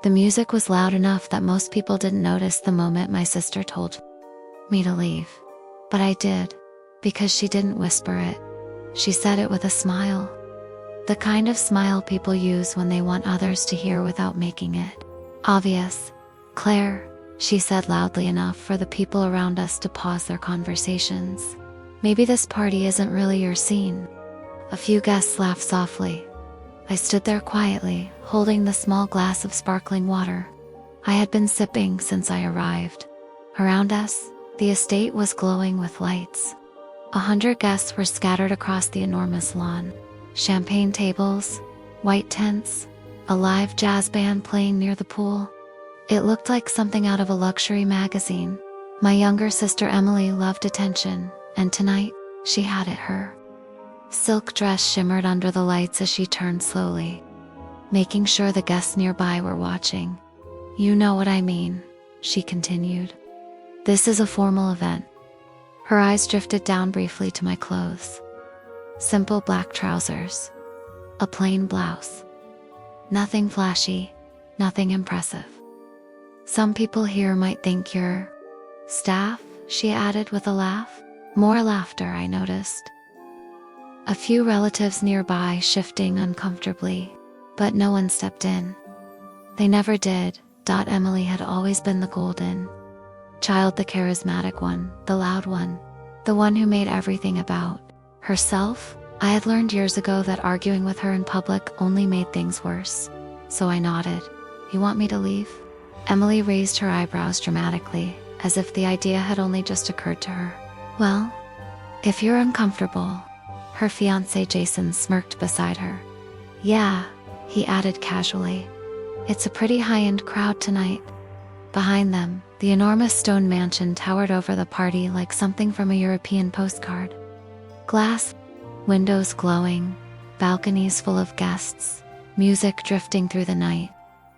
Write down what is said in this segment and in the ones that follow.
The music was loud enough that most people didn't notice the moment my sister told me to leave. But I did, because she didn't whisper it. She said it with a smile. The kind of smile people use when they want others to hear without making it obvious. "Claire," she said loudly enough for the people around us to pause their conversations. "Maybe this party isn't really your scene." A few guests laughed softly. I stood there quietly, holding the small glass of sparkling water I had been sipping since I arrived. Around us, the estate was glowing with lights. 100 guests were scattered across the enormous lawn. Champagne tables, white tents, a live jazz band playing near the pool. It looked like something out of a luxury magazine. My younger sister Emily loved attention, and tonight, she had it. Her silk dress shimmered under the lights as she turned slowly, making sure the guests nearby were watching. "You know what I mean," she continued. "This is a formal event." Her eyes drifted down briefly to my clothes. Simple black trousers, a plain blouse. Nothing flashy, nothing impressive. "Some people here might think you're staff," she added with a laugh. More laughter, I noticed. A few relatives nearby shifting uncomfortably, but no one stepped in. They never did. Emily had always been the golden child, the charismatic one, the loud one, the one who made everything about herself. I had learned years ago that arguing with her in public only made things worse. So I nodded. "You want me to leave?" Emily raised her eyebrows dramatically, as if the idea had only just occurred to her. "Well, if you're uncomfortable." Her fiancé Jason smirked beside her. "Yeah," he added casually. "It's a pretty high-end crowd tonight." Behind them, the enormous stone mansion towered over the party like something from a European postcard. Glass windows glowing, balconies full of guests, music drifting through the night.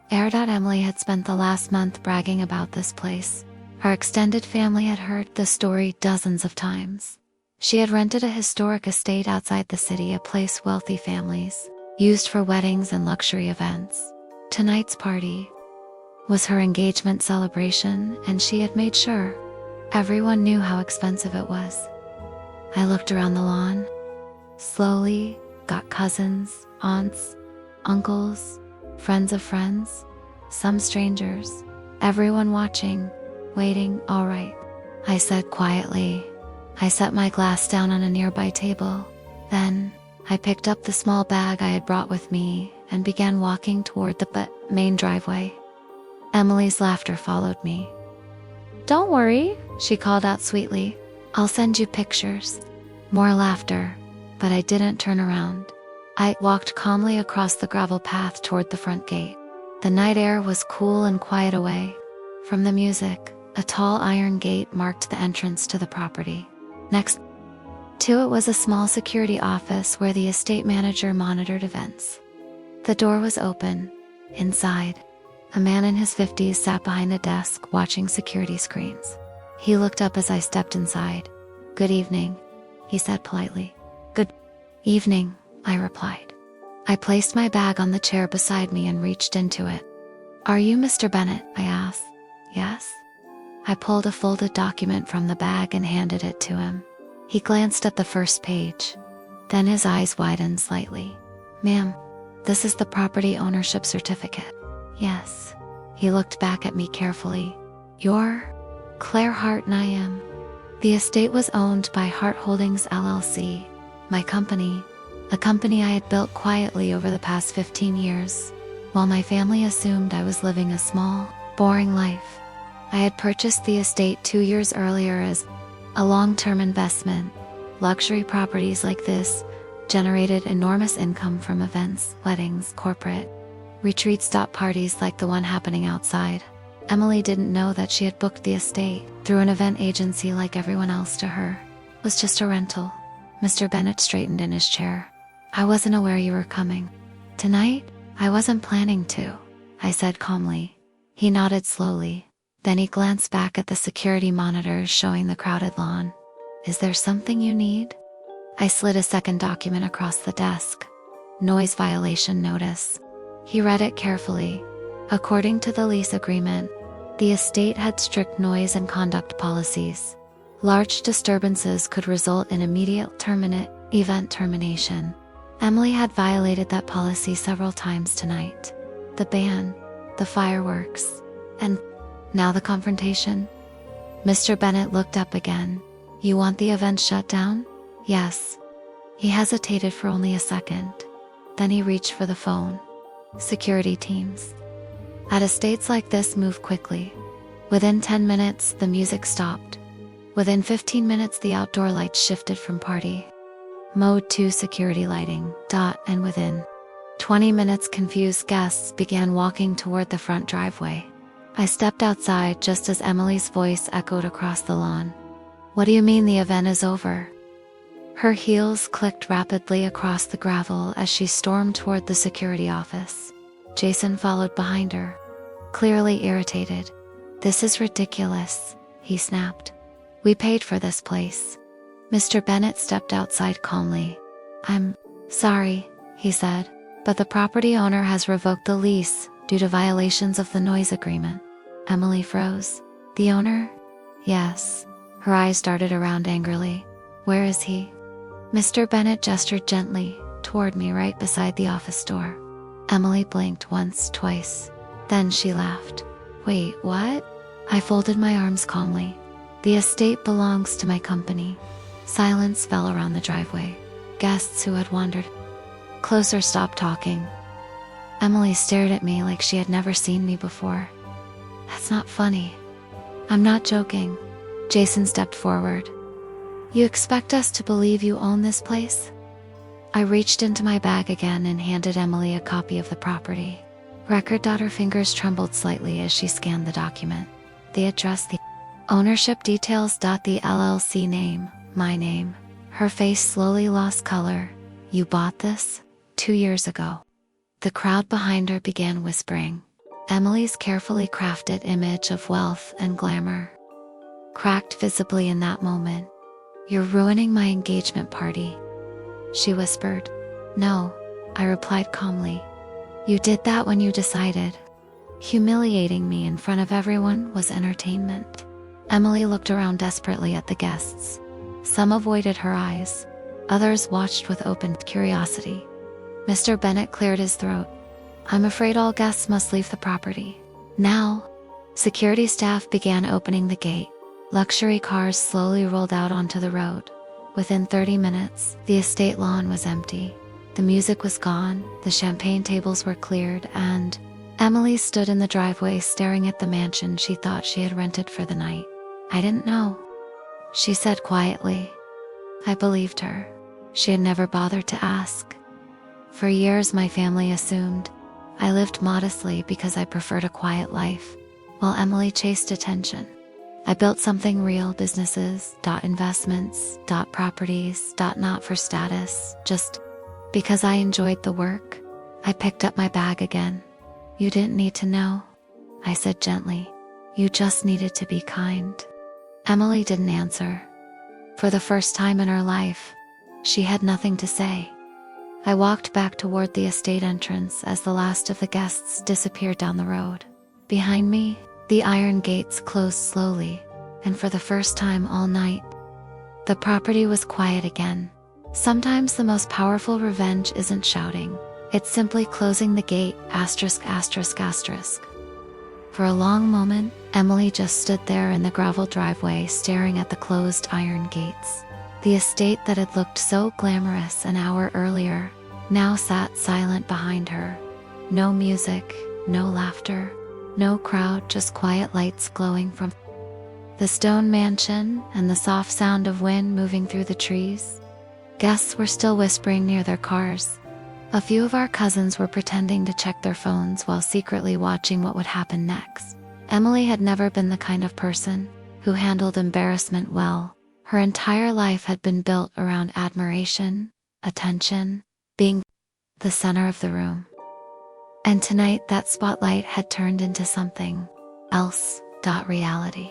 Emily had spent the last month bragging about this place. Our extended family had heard the story dozens of times. She had rented a historic estate outside the city, a place wealthy families used for weddings and luxury events. Tonight's party was her engagement celebration, and she had made sure everyone knew how expensive it was. I looked around the lawn. Slowly, got cousins, aunts, uncles, friends of friends, some strangers, everyone watching, waiting. "All right," I said quietly. I set my glass down on a nearby table. Then, I picked up the small bag I had brought with me and began walking toward the main driveway. Emily's laughter followed me. "Don't worry," she called out sweetly. "I'll send you pictures." More laughter, but I didn't turn around. I walked calmly across the gravel path toward the front gate. The night air was cool and quiet away from the music. A tall iron gate marked the entrance to the property. Next to it was a small security office where the estate manager monitored events. The door was open. Inside, a man in his 50s sat behind a desk watching security screens. He looked up as I stepped inside. "Good evening," he said politely. "Good evening," I replied. I placed my bag on the chair beside me and reached into it. "Are you Mr. Bennett?" I asked. "Yes." I pulled a folded document from the bag and handed it to him. He glanced at the first page. Then his eyes widened slightly. "Ma'am, this is the property ownership certificate." "Yes." He looked back at me carefully. "You're Claire Hart?" And I am. The estate was owned by Hart Holdings LLC, my company, a company I had built quietly over the past 15 years, while my family assumed I was living a small, boring life. I had purchased the estate 2 years earlier as a long-term investment. Luxury properties like this generated enormous income from events, weddings, corporate retreats. Parties like the one happening outside. Emily didn't know that she had booked the estate through an event agency like everyone else. To her, it was just a rental. Mr. Bennett straightened in his chair. "I wasn't aware you were coming tonight." "I wasn't planning to," I said calmly. He nodded slowly. Then he glanced back at the security monitors showing the crowded lawn. "Is there something you need?" I slid a second document across the desk. "Noise violation notice." He read it carefully. According to the lease agreement, the estate had strict noise and conduct policies. Large disturbances could result in immediate event termination. Emily had violated that policy several times tonight. The band, the fireworks, and now the confrontation. Mr. Bennett looked up again. You want the event shut down? Yes. He hesitated for only a second. Then he reached for the phone. Security teams at estates like this move quickly. Within 10 minutes, the music stopped. Within 15 minutes, the outdoor lights shifted from party mode to security lighting. And within 20 minutes, confused guests began walking toward the front driveway. I stepped outside just as Emily's voice echoed across the lawn. What do you mean the event is over? Her heels clicked rapidly across the gravel as she stormed toward the security office. Jason followed behind her, clearly irritated. This is ridiculous, he snapped. We paid for this place. Mr. Bennett stepped outside calmly. I'm sorry, he said, but the property owner has revoked the lease due to violations of the noise agreement. Emily froze. The owner? Yes. Her eyes darted around angrily. Where is he? Mr. Bennett gestured gently toward me right beside the office door. Emily blinked once, twice. Then she laughed. Wait, what? I folded my arms calmly. The estate belongs to my company. Silence fell around the driveway. Guests who had wandered closer stopped talking. Emily stared at me like she had never seen me before. That's not funny. I'm not joking. Jason stepped forward. You expect us to believe you own this place? I reached into my bag again and handed Emily a copy of the property. Her fingers trembled slightly as she scanned the document. The address, the ownership details. The LLC name, my name. Her face slowly lost color. You bought this 2 years ago. The crowd behind her began whispering. Emily's carefully crafted image of wealth and glamour cracked visibly in that moment. You're ruining my engagement party, she whispered. No, I replied calmly. You did that when you decided. Humiliating me in front of everyone was entertainment. Emily looked around desperately at the guests. Some avoided her eyes. Others watched with open curiosity. Mr. Bennett cleared his throat. I'm afraid all guests must leave the property. Now, security staff began opening the gate. Luxury cars slowly rolled out onto the road. Within 30 minutes, the estate lawn was empty. The music was gone, the champagne tables were cleared, and Emily stood in the driveway staring at the mansion she thought she had rented for the night. I didn't know, she said quietly. I believed her. She had never bothered to ask. For years, my family assumed I lived modestly because I preferred a quiet life, while Emily chased attention. I built something real, businesses, investments, properties, not for status, just because I enjoyed the work. I picked up my bag again. You didn't need to know, I said gently. You just needed to be kind. Emily didn't answer. For the first time in her life, she had nothing to say. I walked back toward the estate entrance as the last of the guests disappeared down the road. Behind me, the iron gates closed slowly, and for the first time all night, the property was quiet again. Sometimes the most powerful revenge isn't shouting. It's simply closing the gate, *****. For a long moment, Emily just stood there in the gravel driveway staring at the closed iron gates. The estate that had looked so glamorous an hour earlier now sat silent behind her. No music, no laughter, no crowd, just quiet lights glowing from the stone mansion and the soft sound of wind moving through the trees. Guests were still whispering near their cars. A few of our cousins were pretending to check their phones while secretly watching what would happen next. Emily had never been the kind of person who handled embarrassment well. Her entire life had been built around admiration, attention, being the center of the room. And tonight that spotlight had turned into something else. Reality.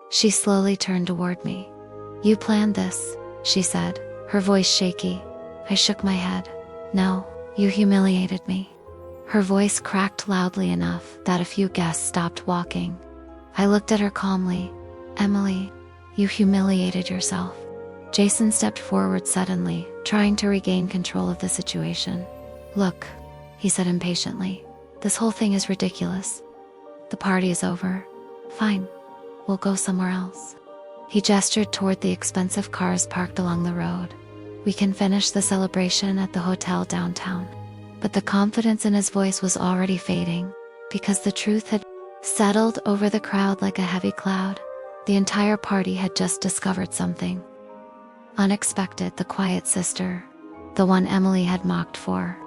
She slowly turned toward me. You planned this, she said, her voice shaky. I shook my head. No, you humiliated me. Her voice cracked loudly enough that a few guests stopped walking. I looked at her calmly. Emily, you humiliated yourself. Jason stepped forward suddenly, trying to regain control of the situation. Look, he said impatiently. This whole thing is ridiculous. The party is over. Fine, we'll go somewhere else. He gestured toward the expensive cars parked along the road. We can finish the celebration at the hotel downtown. But the confidence in his voice was already fading, because the truth had settled over the crowd like a heavy cloud. The entire party had just discovered something unexpected. The quiet sister, the one Emily had mocked for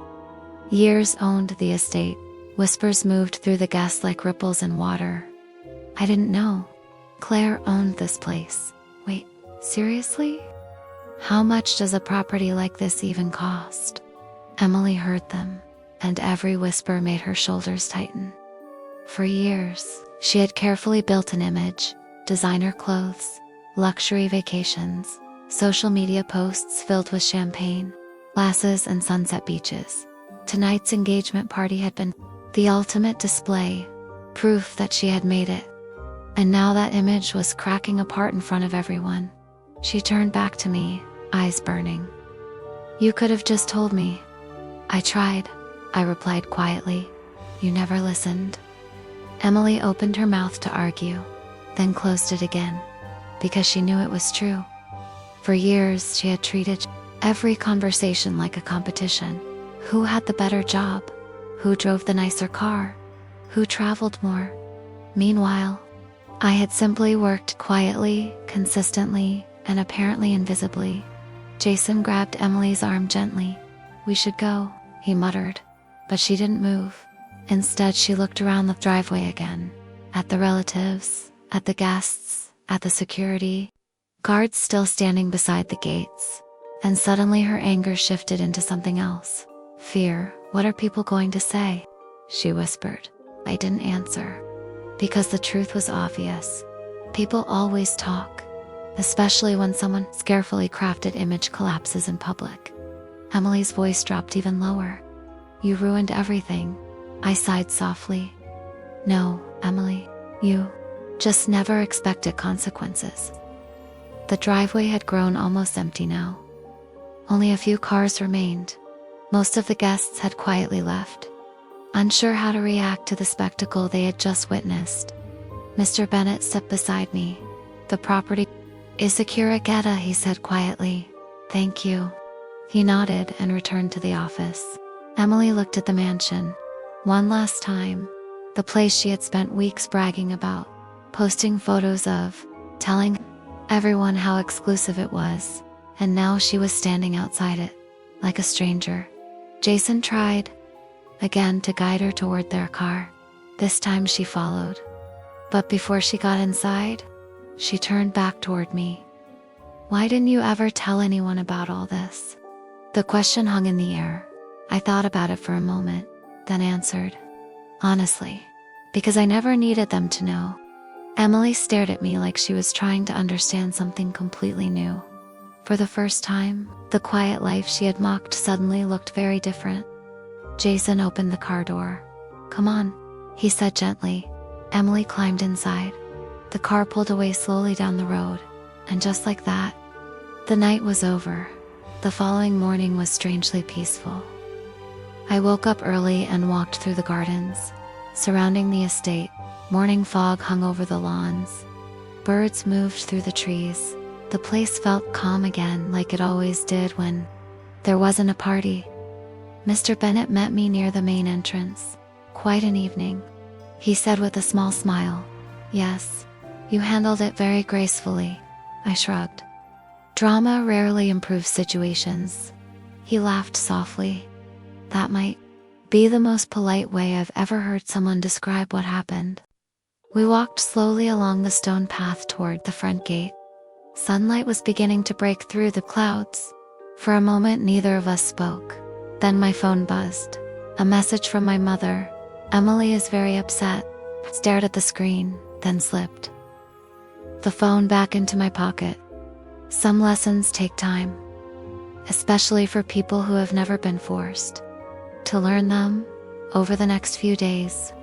years, owned the estate. Whispers moved through the guests like ripples in water. I didn't know. Claire owned this place. Wait, seriously? How much does a property like this even cost? Emily heard them, and every whisper made her shoulders tighten. For years, she had carefully built an image: designer clothes, luxury vacations, social media posts filled with champagne, glasses, and sunset beaches. Tonight's engagement party had been the ultimate display, proof that she had made it. And now that image was cracking apart in front of everyone. She turned back to me, eyes burning. You could have just told me. I tried, I replied quietly. You never listened. Emily opened her mouth to argue, then closed it again, because she knew it was true. For years, she had treated every conversation like a competition. Who had the better job? Who drove the nicer car? Who traveled more? Meanwhile, I had simply worked quietly, consistently, and apparently invisibly. Jason grabbed Emily's arm gently. We should go, he muttered, but she didn't move. Instead, she looked around the driveway again, at the relatives, at the guests, at the security guards still standing beside the gates. And suddenly her anger shifted into something else. Fear. What are people going to say? She whispered. I didn't answer, because the truth was obvious. People always talk, especially when someone's carefully crafted image collapses in public. Emily's voice dropped even lower. You ruined everything. I sighed softly. No, Emily, you just never expected consequences. The driveway had grown almost empty now. Only a few cars remained. Most of the guests had quietly left, unsure how to react to the spectacle they had just witnessed. Mr. Bennett stepped beside me. The property is secure, Geta, he said quietly. Thank you. He nodded and returned to the office. Emily looked at the mansion one last time, the place she had spent weeks bragging about, posting photos of, telling everyone how exclusive it was, and now she was standing outside it, like a stranger. Jason tried again to guide her toward their car. This time she followed. But before she got inside, she turned back toward me. Why didn't you ever tell anyone about all this? The question hung in the air. I thought about it for a moment, then answered. Honestly, because I never needed them to know. Emily stared at me like she was trying to understand something completely new. For the first time, the quiet life she had mocked suddenly looked very different. Jason opened the car door. Come on, he said gently. Emily climbed inside. The car pulled away slowly down the road, and just like that, the night was over. The following morning was strangely peaceful. I woke up early and walked through the gardens. Surrounding the estate, morning fog hung over the lawns. Birds moved through the trees. The place felt calm again, like it always did when there wasn't a party. Mr. Bennett met me near the main entrance. Quite an evening, he said with a small smile. Yes, you handled it very gracefully. I shrugged. Drama rarely improves situations. He laughed softly. That might be the most polite way I've ever heard someone describe what happened. We walked slowly along the stone path toward the front gate. Sunlight was beginning to break through the clouds. For a moment, neither of us spoke. Then my phone buzzed. A message from my mother. Emily is very upset. Stared at the screen, then slipped the phone back into my pocket. Some lessons take time, especially for people who have never been forced to learn them. Over the next few days,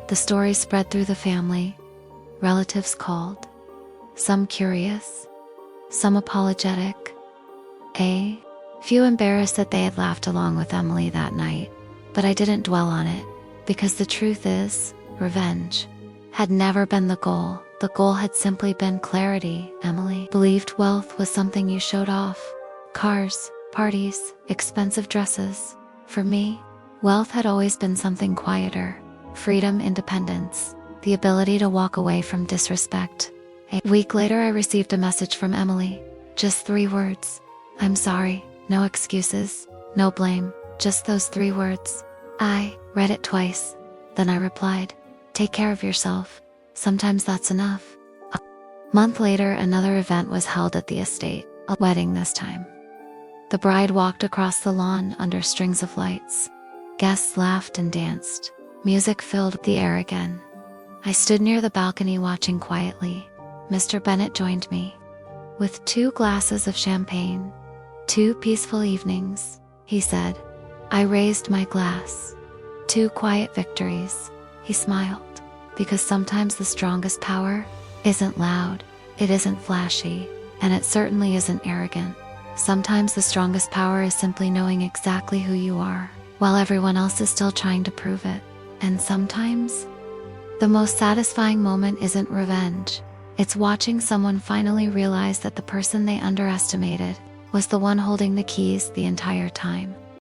the story spread through the family. Relatives called, some curious, some apologetic, a few embarrassed that they had laughed along with Emily that night. But I didn't dwell on it, because the truth is, revenge had never been the goal. The goal had simply been clarity. Emily believed wealth was something you showed off. Cars, parties, expensive dresses. For me, wealth had always been something quieter. Freedom, independence, the ability to walk away from disrespect. A week later, I received a message from Emily. Just 3 words. I'm sorry. No excuses, no blame, just those 3 words. I read it twice. Then I replied, take care of yourself. Sometimes that's enough. A month later, another event was held at the estate, a wedding this time. The bride walked across the lawn under strings of lights. Guests laughed and danced. Music filled the air again. I stood near the balcony watching quietly. Mr. Bennett joined me. With 2 glasses of champagne. 2 peaceful evenings, he said. I raised my glass. 2 quiet victories. He smiled. Because sometimes the strongest power isn't loud, it isn't flashy, and it certainly isn't arrogant. Sometimes the strongest power is simply knowing exactly who you are, while everyone else is still trying to prove it. And sometimes, the most satisfying moment isn't revenge. It's watching someone finally realize that the person they underestimated was the one holding the keys the entire time.